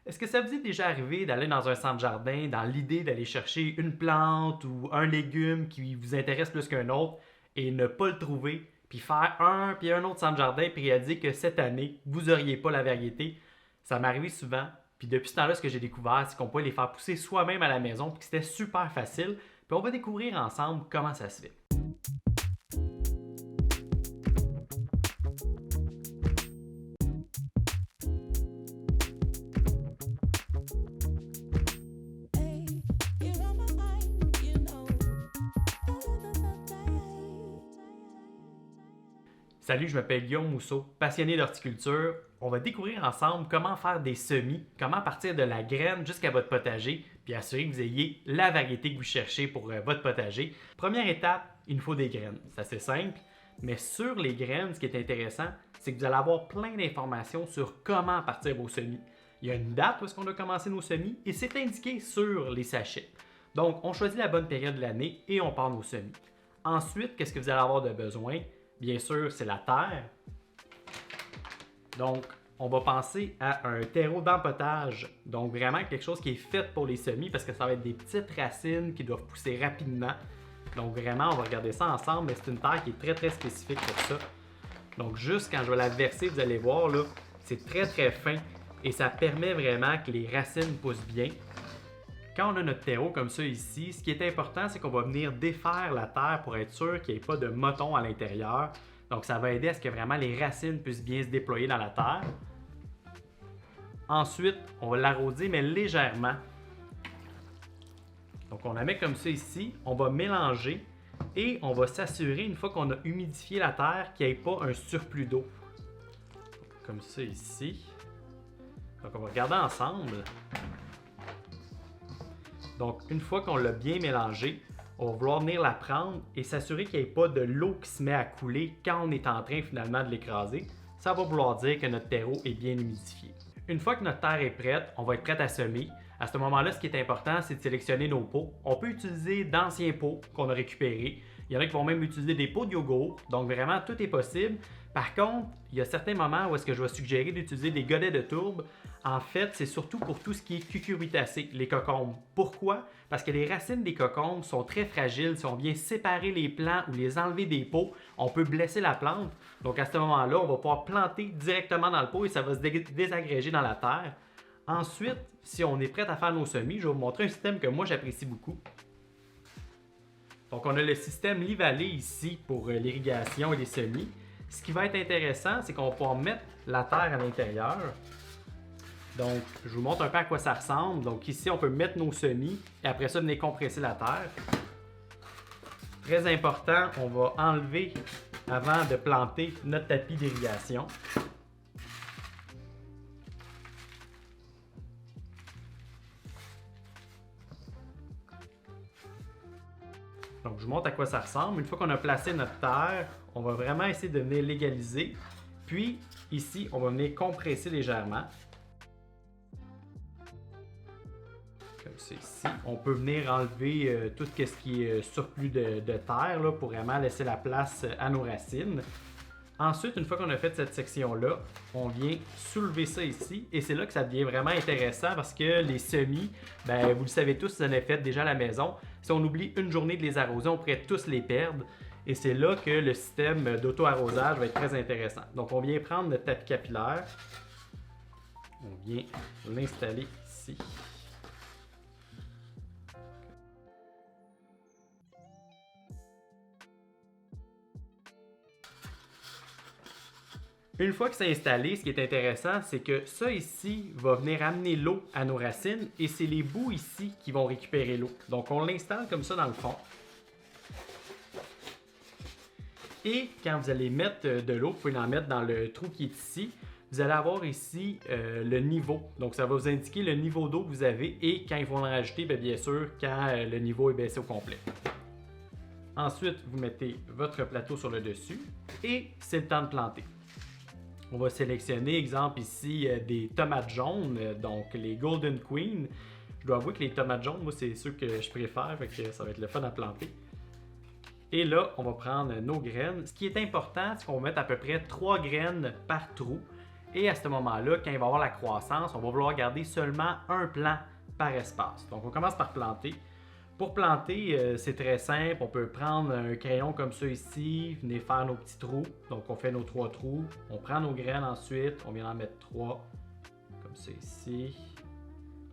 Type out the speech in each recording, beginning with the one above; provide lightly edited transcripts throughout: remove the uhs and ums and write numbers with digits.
Est-ce que ça vous est déjà arrivé d'aller dans un centre jardin dans l'idée d'aller chercher une plante ou un légume qui vous intéresse plus qu'un autre et ne pas le trouver, puis faire un puis un autre centre jardin puis réaliser que cette année, vous n'auriez pas la variété? Ça m'est arrivé souvent. Puis depuis ce temps-là, ce que j'ai découvert, c'est qu'on pouvait les faire pousser soi-même à la maison puis que c'était super facile. Puis on va découvrir ensemble comment ça se fait. Salut, je m'appelle Guillaume Mousseau, passionné d'horticulture. On va découvrir ensemble comment faire des semis, comment partir de la graine jusqu'à votre potager, puis assurer que vous ayez la variété que vous cherchez pour votre potager. Première étape, il nous faut des graines. C'est assez simple, mais sur les graines, ce qui est intéressant, c'est que vous allez avoir plein d'informations sur comment partir vos semis. Il y a une date où est-ce qu'on doit commencer nos semis et c'est indiqué sur les sachets. Donc, on choisit la bonne période de l'année et on part nos semis. Ensuite, qu'est-ce que vous allez avoir de besoin? Bien sûr, c'est la terre. Donc, on va penser à un terreau d'empotage. Donc, vraiment quelque chose qui est fait pour les semis parce que ça va être des petites racines qui doivent pousser rapidement. Donc, vraiment, on va regarder ça ensemble, mais c'est une terre qui est très, très spécifique pour ça. Donc, juste quand je vais la verser, vous allez voir, là, c'est très, très fin et ça permet vraiment que les racines poussent bien. Quand on a notre terreau comme ça ici, ce qui est important, c'est qu'on va venir défaire la terre pour être sûr qu'il n'y ait pas de moton à l'intérieur. Donc, ça va aider à ce que vraiment les racines puissent bien se déployer dans la terre. Ensuite, on va l'arroser, mais légèrement. Donc, on la met comme ça ici. On va mélanger et on va s'assurer, une fois qu'on a humidifié la terre, qu'il n'y ait pas un surplus d'eau. Comme ça ici. Donc, on va regarder ensemble. Donc, une fois qu'on l'a bien mélangé, on va vouloir venir la prendre et s'assurer qu'il n'y ait pas de l'eau qui se met à couler quand on est en train finalement de l'écraser. Ça va vouloir dire que notre terreau est bien humidifié. Une fois que notre terre est prête, on va être prêt à semer. À ce moment-là, ce qui est important, c'est de sélectionner nos pots. On peut utiliser d'anciens pots qu'on a récupérés. Il y en a qui vont même utiliser des pots de yogourt. Donc vraiment, tout est possible. Par contre, il y a certains moments où est-ce que je vais suggérer d'utiliser des godets de tourbe. En fait, c'est surtout pour tout ce qui est cucurbitacées, les cocombes. Pourquoi? Parce que les racines des cocombes sont très fragiles. Si on vient séparer les plants ou les enlever des pots, on peut blesser la plante. Donc à ce moment-là, on va pouvoir planter directement dans le pot et ça va se désagréger dans la terre. Ensuite, si on est prêt à faire nos semis, je vais vous montrer un système que moi j'apprécie beaucoup. Donc on a le système Livalet ici pour l'irrigation et les semis. Ce qui va être intéressant, c'est qu'on va pouvoir mettre la terre à l'intérieur. Donc, je vous montre un peu à quoi ça ressemble. Donc ici, on peut mettre nos semis et après ça, venir compresser la terre. Très important, on va enlever avant de planter notre tapis d'irrigation. Donc, je vous montre à quoi ça ressemble. Une fois qu'on a placé notre terre, on va vraiment essayer de venir l'égaliser. Puis, ici, on va venir compresser légèrement. Comme c'est ici. On peut venir enlever tout ce qui est surplus de terre là, pour vraiment laisser la place à nos racines. Ensuite, une fois qu'on a fait cette section-là, on vient soulever ça ici et c'est là que ça devient vraiment intéressant parce que les semis, ben, vous le savez tous, si vous en avez fait déjà à la maison, si on oublie une journée de les arroser, on pourrait tous les perdre et c'est là que le système d'auto-arrosage va être très intéressant. Donc, on vient prendre notre tapis capillaire, on vient l'installer ici. Une fois que c'est installé, ce qui est intéressant, c'est que ça ici va venir amener l'eau à nos racines et c'est les bouts ici qui vont récupérer l'eau. Donc on l'installe comme ça dans le fond. Et quand vous allez mettre de l'eau, vous pouvez en mettre dans le trou qui est ici. Vous allez avoir ici le niveau. Donc ça va vous indiquer le niveau d'eau que vous avez et quand il faut en rajouter, bien sûr, quand le niveau est baissé au complet. Ensuite, vous mettez votre plateau sur le dessus et c'est le temps de planter. On va sélectionner, exemple ici, des tomates jaunes, donc les Golden Queen. Je dois avouer que les tomates jaunes, moi, c'est ceux que je préfère, fait que ça va être le fun à planter. Et là, on va prendre nos graines. Ce qui est important, c'est qu'on va mettre à peu près 3 graines par trou. Et à ce moment-là, quand il va y avoir la croissance, on va vouloir garder seulement un plant par espace. Donc on commence par planter. Pour planter, c'est très simple. On peut prendre un crayon comme ça ici, venir faire nos petits trous. Donc on fait nos 3 trous. On prend nos graines ensuite, on vient en mettre 3 comme ça ici.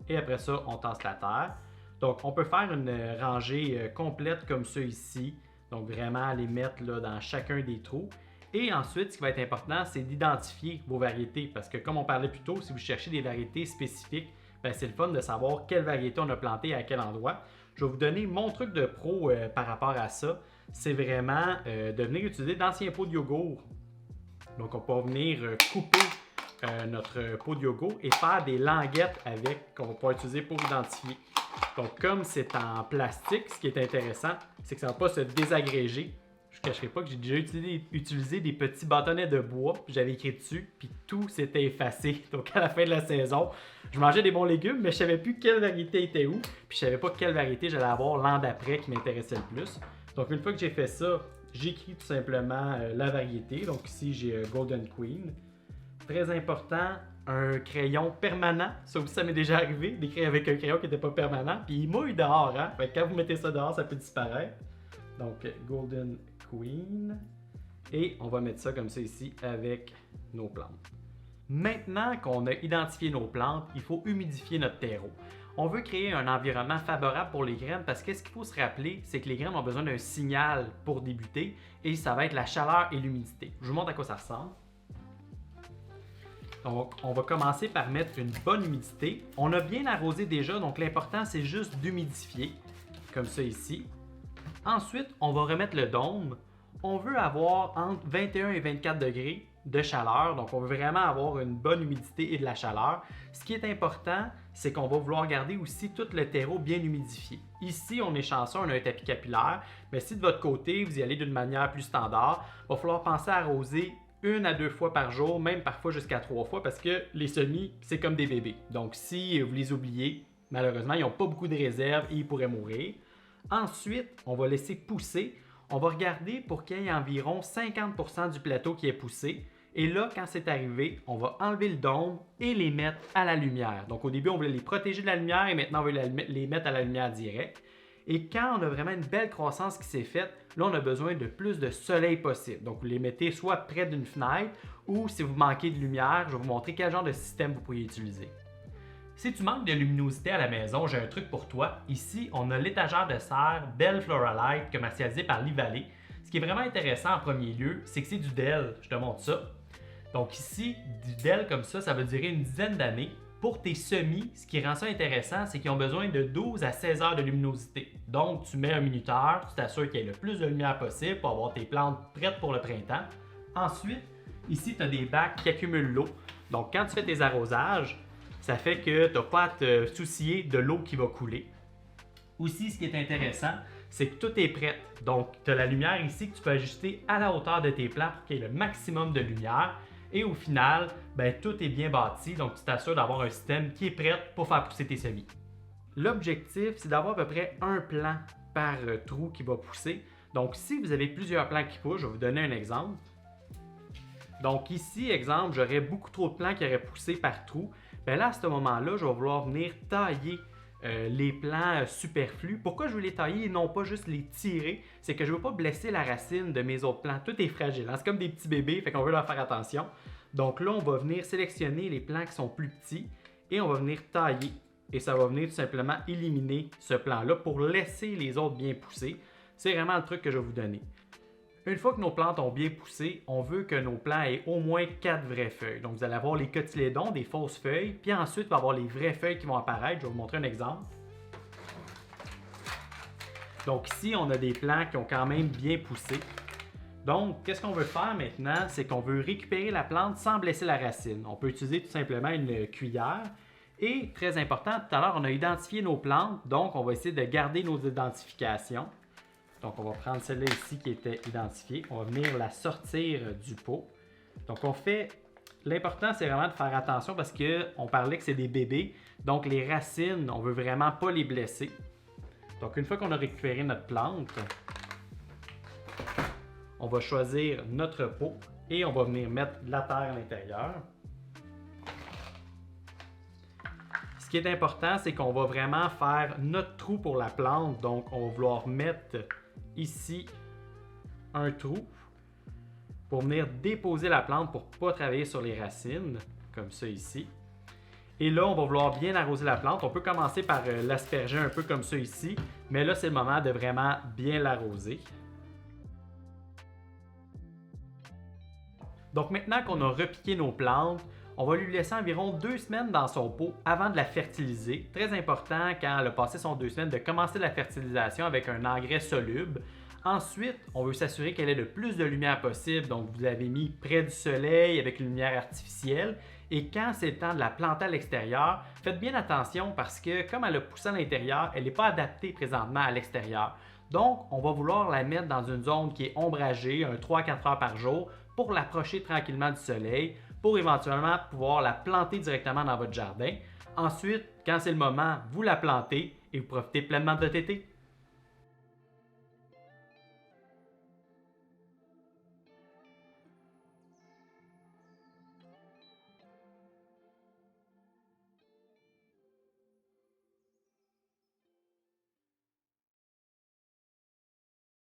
Et après ça, on tasse la terre. Donc on peut faire une rangée complète comme ça ici. Donc vraiment les mettre là, dans chacun des trous. Et ensuite, ce qui va être important, c'est d'identifier vos variétés. Parce que comme on parlait plus tôt, si vous cherchez des variétés spécifiques, c'est le fun de savoir quelle variété on a plantée à quel endroit. Je vais vous donner mon truc de pro par rapport à ça. C'est vraiment de venir utiliser d'anciens pots de yogourt. Donc on peut venir couper notre pot de yogourt et faire des languettes avec qu'on va pouvoir utiliser pour identifier. Donc comme c'est en plastique, ce qui est intéressant, c'est que ça ne va pas se désagréger. Je ne cacherai pas que j'ai déjà utilisé des petits bâtonnets de bois, puis j'avais écrit dessus, puis tout s'était effacé. Donc à la fin de la saison, je mangeais des bons légumes, mais je ne savais plus quelle variété était où, puis je ne savais pas quelle variété j'allais avoir l'an d'après qui m'intéressait le plus. Donc une fois que j'ai fait ça, j'écris tout simplement la variété. Donc ici j'ai Golden Queen. Très important, un crayon permanent. Ça aussi, ça m'est déjà arrivé, d'écrire avec un crayon qui n'était pas permanent, puis il mouille dehors, hein? Fait que quand vous mettez ça dehors, ça peut disparaître. Donc Golden Queen. Et on va mettre ça comme ça ici avec nos plantes. Maintenant qu'on a identifié nos plantes, il faut humidifier notre terreau. On veut créer un environnement favorable pour les graines parce que ce qu'il faut se rappeler, c'est que les graines ont besoin d'un signal pour débuter et ça va être la chaleur et l'humidité. Je vous montre à quoi ça ressemble. Donc, on va commencer par mettre une bonne humidité. On a bien arrosé déjà, donc l'important c'est juste d'humidifier, comme ça ici. Ensuite, on va remettre le dôme. On veut avoir entre 21 et 24 degrés de chaleur, donc on veut vraiment avoir une bonne humidité et de la chaleur. Ce qui est important, c'est qu'on va vouloir garder aussi tout le terreau bien humidifié. Ici, on est chanceux, on a un tapis capillaire, mais si de votre côté, vous y allez d'une manière plus standard, il va falloir penser à arroser 1 à 2 fois par jour, même parfois jusqu'à 3 fois, parce que les semis, c'est comme des bébés. Donc si vous les oubliez, malheureusement, ils n'ont pas beaucoup de réserve et ils pourraient mourir. Ensuite, on va laisser pousser. On va regarder pour qu'il y ait environ 50% du plateau qui est poussé. Et là, quand c'est arrivé, on va enlever le dôme et les mettre à la lumière. Donc au début, on voulait les protéger de la lumière et maintenant on veut les mettre à la lumière directe. Et quand on a vraiment une belle croissance qui s'est faite, là, on a besoin de plus de soleil possible. Donc, vous les mettez soit près d'une fenêtre ou si vous manquez de lumière, je vais vous montrer quel genre de système vous pourriez utiliser. Si tu manques de luminosité à la maison, j'ai un truc pour toi. Ici, on a l'étagère de serre Dell Floralite commercialisée par Lee-Valley. Ce qui est vraiment intéressant en premier lieu, c'est que c'est du Dell. Je te montre ça. Donc ici, du Dell comme ça va durer une dizaine d'années. Pour tes semis, ce qui rend ça intéressant, c'est qu'ils ont besoin de 12 à 16 heures de luminosité. Donc, tu mets un minuteur, tu t'assures qu'il y ait le plus de lumière possible pour avoir tes plantes prêtes pour le printemps. Ensuite, ici, tu as des bacs qui accumulent l'eau. Donc, quand tu fais tes arrosages, ça fait que tu n'as pas à te soucier de l'eau qui va couler. Aussi, ce qui est intéressant, c'est que tout est prêt. Donc, tu as la lumière ici que tu peux ajuster à la hauteur de tes plants pour qu'il y ait le maximum de lumière. Et au final, tout est bien bâti, donc tu t'assures d'avoir un système qui est prêt pour faire pousser tes semis. L'objectif, c'est d'avoir à peu près un plant par trou qui va pousser. Donc, si vous avez plusieurs plants qui poussent, je vais vous donner un exemple. Donc ici, exemple, j'aurais beaucoup trop de plants qui auraient poussé par trou. Là, à ce moment-là, je vais vouloir venir tailler les plants superflus. Pourquoi je veux les tailler et non pas juste les tirer? C'est que je ne veux pas blesser la racine de mes autres plants. Tout est fragile, hein? C'est comme des petits bébés, fait qu'on veut leur faire attention. Donc là, on va venir sélectionner les plants qui sont plus petits et on va venir tailler. Et ça va venir tout simplement éliminer ce plant-là pour laisser les autres bien pousser. C'est vraiment le truc que je vais vous donner. Une fois que nos plantes ont bien poussé, on veut que nos plants aient au moins 4 vraies feuilles. Donc vous allez avoir les cotylédons, des fausses feuilles, puis ensuite il va y avoir les vraies feuilles qui vont apparaître. Je vais vous montrer un exemple. Donc ici, on a des plants qui ont quand même bien poussé. Donc, qu'est-ce qu'on veut faire maintenant? C'est qu'on veut récupérer la plante sans blesser la racine. On peut utiliser tout simplement une cuillère. Et, très important, tout à l'heure, on a identifié nos plantes. Donc, on va essayer de garder nos identifications. Donc, on va prendre celle-là ici qui était identifiée. On va venir la sortir du pot. Donc, on fait... L'important, c'est vraiment de faire attention parce qu'on parlait que c'est des bébés. Donc, les racines, on ne veut vraiment pas les blesser. Donc, une fois qu'on a récupéré notre plante, on va choisir notre pot et on va venir mettre de la terre à l'intérieur. qui est important, c'est qu'on va vraiment faire notre trou pour la plante. Donc, on va vouloir mettre ici un trou pour venir déposer la plante pour ne pas travailler sur les racines, comme ça ici. Et là, on va vouloir bien arroser la plante. On peut commencer par l'asperger un peu comme ça ici, mais là, c'est le moment de vraiment bien l'arroser. Donc maintenant qu'on a repiqué nos plantes, on va lui laisser environ 2 semaines dans son pot avant de la fertiliser. Très important quand elle a passé son 2 semaines de commencer la fertilisation avec un engrais soluble. Ensuite, on veut s'assurer qu'elle ait le plus de lumière possible, donc vous l'avez mis près du soleil avec une lumière artificielle. Et quand c'est le temps de la planter à l'extérieur, faites bien attention parce que comme elle a poussé à l'intérieur, elle n'est pas adaptée présentement à l'extérieur. Donc, on va vouloir la mettre dans une zone qui est ombragée, 3-4 heures par jour, pour l'approcher tranquillement du soleil, pour éventuellement pouvoir la planter directement dans votre jardin. Ensuite, quand c'est le moment, vous la plantez et vous profitez pleinement de votre été.